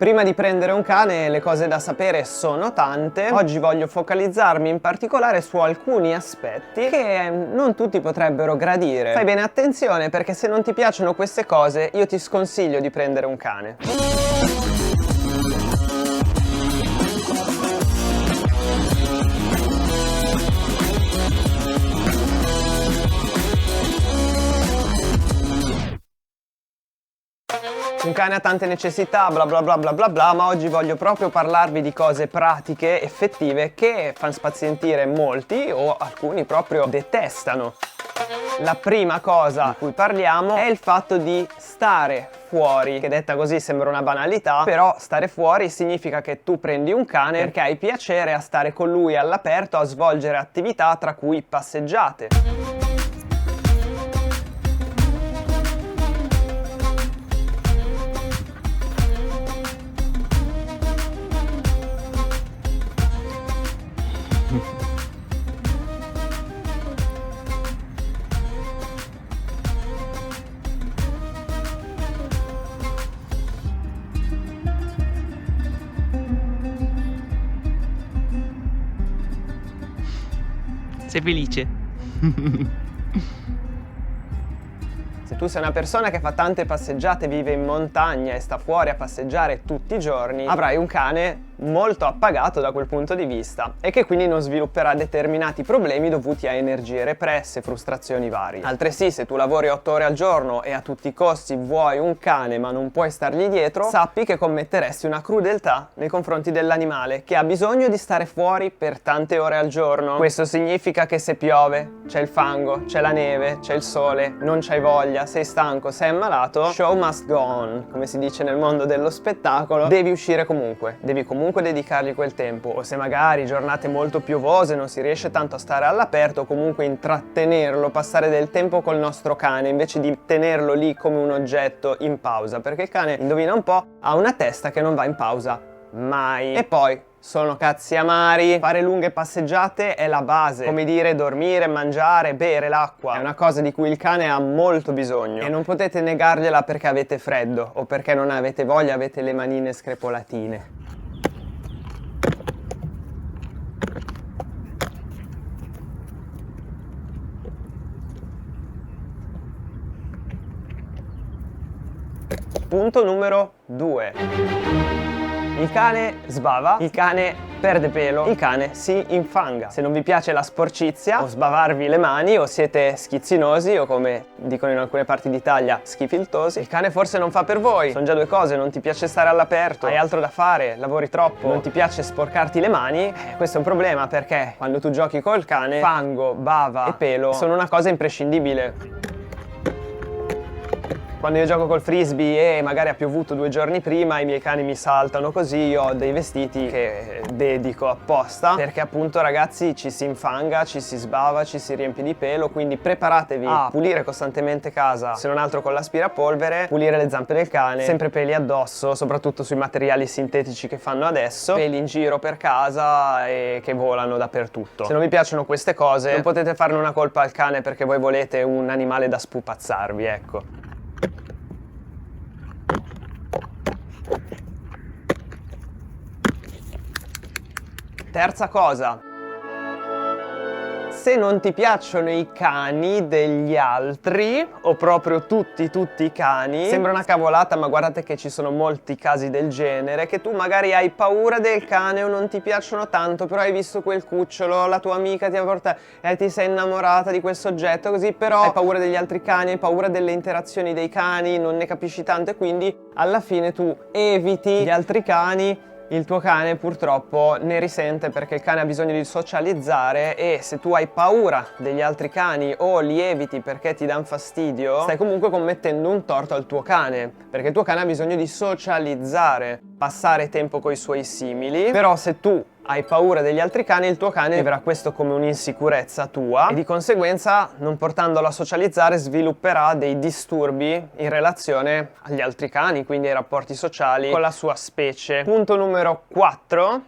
Prima di prendere un cane le cose da sapere sono tante. Oggi voglio focalizzarmi in particolare su alcuni aspetti che non tutti potrebbero gradire. Fai bene attenzione, perché se non ti piacciono queste cose io ti sconsiglio di prendere un cane. Un cane ha tante necessità, bla bla bla bla bla bla, ma oggi voglio proprio parlarvi di cose pratiche, effettive, che fanno spazientire molti o alcuni proprio detestano. La prima cosa di cui parliamo è il fatto di stare fuori, che detta così sembra una banalità, però stare fuori significa che tu prendi un cane perché hai piacere a stare con lui all'aperto, a svolgere attività tra cui passeggiate. Sei felice? Se tu sei una persona che fa tante passeggiate, vive in montagna e sta fuori a passeggiare tutti i giorni, avrai un cane molto appagato da quel punto di vista e che quindi non svilupperà determinati problemi dovuti a energie represse, frustrazioni varie. Altresì, se tu lavori 8 ore al giorno e a tutti i costi vuoi un cane ma non puoi stargli dietro, sappi che commetteresti una crudeltà nei confronti dell'animale che ha bisogno di stare fuori per tante ore al giorno. Questo significa che se piove, c'è il fango, c'è la neve, c'è il sole, non c'hai voglia, sei stanco, sei ammalato, show must go on, come si dice nel mondo dello spettacolo, devi uscire comunque, devi comunque dedicargli quel tempo. O se magari giornate molto piovose non si riesce tanto a stare all'aperto, comunque intrattenerlo, passare del tempo col nostro cane invece di tenerlo lì come un oggetto in pausa, perché il cane, indovina un po', ha una testa che non va in pausa mai. E poi sono cazzi amari. Fare lunghe passeggiate è la base. Come dire, dormire, mangiare, bere l'acqua. È una cosa di cui il cane ha molto bisogno e non potete negargliela perché avete freddo o perché non avete voglia, avete le manine screpolatine. Punto numero 2. Il cane sbava, il cane perde pelo, il cane si infanga. Se non vi piace la sporcizia o sbavarvi le mani o siete schizzinosi o, come dicono in alcune parti d'Italia, schifiltosi, il cane forse non fa per voi. Sono già due cose: non ti piace stare all'aperto, hai altro da fare, lavori troppo, non ti piace sporcarti le mani. Questo è un problema, perché quando tu giochi col cane, fango, bava e pelo sono una cosa imprescindibile. Quando io gioco col frisbee e magari ha piovuto 2 giorni prima, i miei cani mi saltano così, io ho dei vestiti che dedico apposta, perché appunto, ragazzi, ci si infanga, ci si sbava, ci si riempie di pelo, quindi preparatevi a pulire costantemente casa, se non altro con l'aspirapolvere, pulire le zampe del cane, sempre peli addosso, soprattutto sui materiali sintetici che fanno adesso, peli in giro per casa e che volano dappertutto. Se non vi piacciono queste cose, non potete farne una colpa al cane perché voi volete un animale da spupazzarvi, ecco. Terza cosa, se non ti piacciono i cani degli altri, o proprio tutti i cani, sembra una cavolata, ma guardate che ci sono molti casi del genere, che tu magari hai paura del cane o non ti piacciono tanto, però hai visto quel cucciolo, la tua amica ti ha portato e ti sei innamorata di quel soggetto così, però hai paura degli altri cani, hai paura delle interazioni dei cani, non ne capisci tanto e quindi alla fine tu eviti gli altri cani. Il tuo cane purtroppo ne risente perché il cane ha bisogno di socializzare e se tu hai paura degli altri cani o li eviti perché ti danno fastidio, stai comunque commettendo un torto al tuo cane, perché il tuo cane ha bisogno di socializzare, passare tempo coi suoi simili. Però se tu hai paura degli altri cani, il tuo cane vivrà questo come un'insicurezza tua e di conseguenza, non portandolo a socializzare, svilupperà dei disturbi in relazione agli altri cani, quindi ai rapporti sociali con la sua specie. Punto numero 4.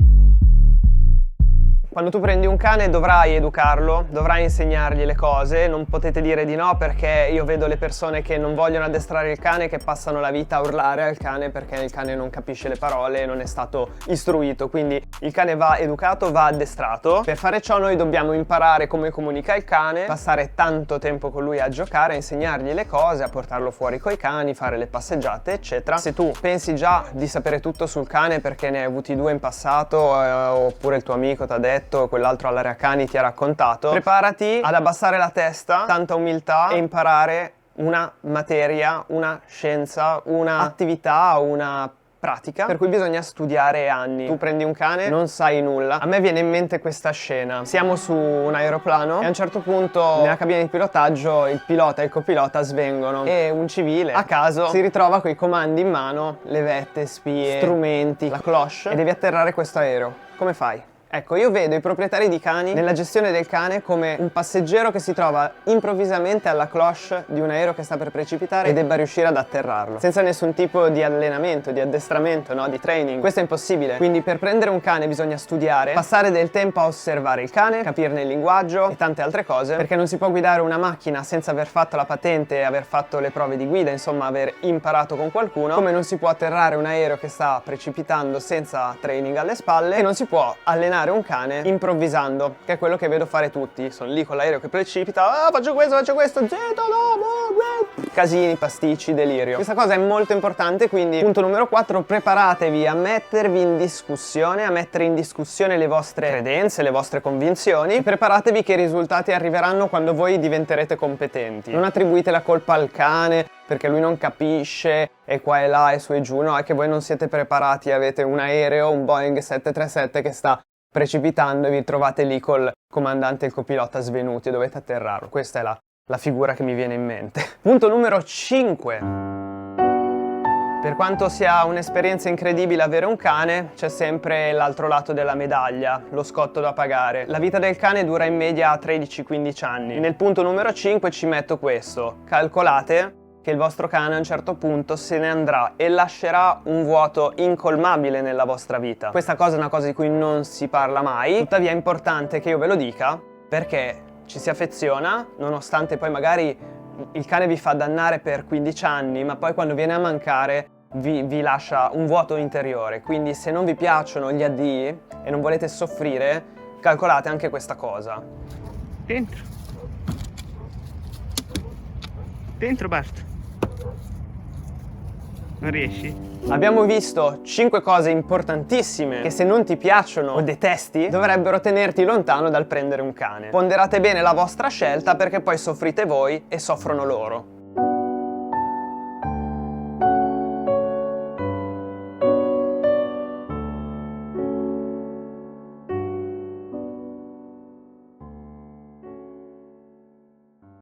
Quando tu prendi un cane dovrai educarlo, dovrai insegnargli le cose, non potete dire di no, perché io vedo le persone che non vogliono addestrare il cane, che passano la vita a urlare al cane perché il cane non capisce le parole e non è stato istruito. Quindi il cane va educato, va addestrato. Per fare ciò noi dobbiamo imparare come comunica il cane, passare tanto tempo con lui a giocare, a insegnargli le cose, a portarlo fuori coi cani, fare le passeggiate, eccetera. Se tu pensi già di sapere tutto sul cane perché ne hai avuti 2 in passato, oppure il tuo amico ti ha detto, quell'altro all'area cani ti ha raccontato, preparati ad abbassare la testa, tanta umiltà, e imparare una materia, una scienza, una attività, una pratica per cui bisogna studiare anni. Tu prendi un cane, non sai nulla. A me viene in mente questa scena: siamo su un aeroplano e a un certo punto nella cabina di pilotaggio il pilota e il copilota svengono e un civile a caso si ritrova coi comandi in mano, levette, spie, strumenti, la cloche, e devi atterrare questo aereo. Come fai? Ecco, io vedo i proprietari di cani nella gestione del cane come un passeggero che si trova improvvisamente alla cloche di un aereo che sta per precipitare e debba riuscire ad atterrarlo, senza nessun tipo di allenamento, di addestramento, no? Di training. Questo è impossibile. Quindi per prendere un cane bisogna studiare, passare del tempo a osservare il cane, capirne il linguaggio e tante altre cose, perché non si può guidare una macchina senza aver fatto la patente e aver fatto le prove di guida, insomma aver imparato con qualcuno, come non si può atterrare un aereo che sta precipitando senza training alle spalle, e non si può allenare un cane improvvisando, che è quello che vedo fare tutti. Sono lì con l'aereo che precipita, faccio questo, zitto, no, casini, pasticci, delirio. Questa cosa è molto importante, quindi punto numero 4, preparatevi a mettervi in discussione, a mettere in discussione le vostre credenze, le vostre convinzioni. Preparatevi che i risultati arriveranno quando voi diventerete competenti. Non attribuite la colpa al cane perché lui non capisce e qua e là e su e giù, no, è che voi non siete preparati, avete un aereo, un Boeing 737 che sta precipitando e vi trovate lì col comandante e il copilota svenuti e dovete atterrarlo. Questa è la figura che mi viene in mente. Punto numero 5. Per quanto sia un'esperienza incredibile avere un cane, c'è sempre l'altro lato della medaglia, lo scotto da pagare. La vita del cane dura in media 13-15 anni. Nel punto numero 5 ci metto questo. Calcolate che il vostro cane a un certo punto se ne andrà e lascerà un vuoto incolmabile nella vostra vita. Questa cosa è una cosa di cui non si parla mai, tuttavia è importante che io ve lo dica, perché ci si affeziona, nonostante poi magari il cane vi fa dannare per 15 anni, ma poi quando viene a mancare vi lascia un vuoto interiore. Quindi se non vi piacciono gli addii e non volete soffrire, calcolate anche questa cosa. Dentro Bart. Non riesci? Abbiamo visto 5 cose importantissime che, se non ti piacciono o detesti, dovrebbero tenerti lontano dal prendere un cane. Ponderate bene la vostra scelta, perché poi soffrite voi e soffrono loro.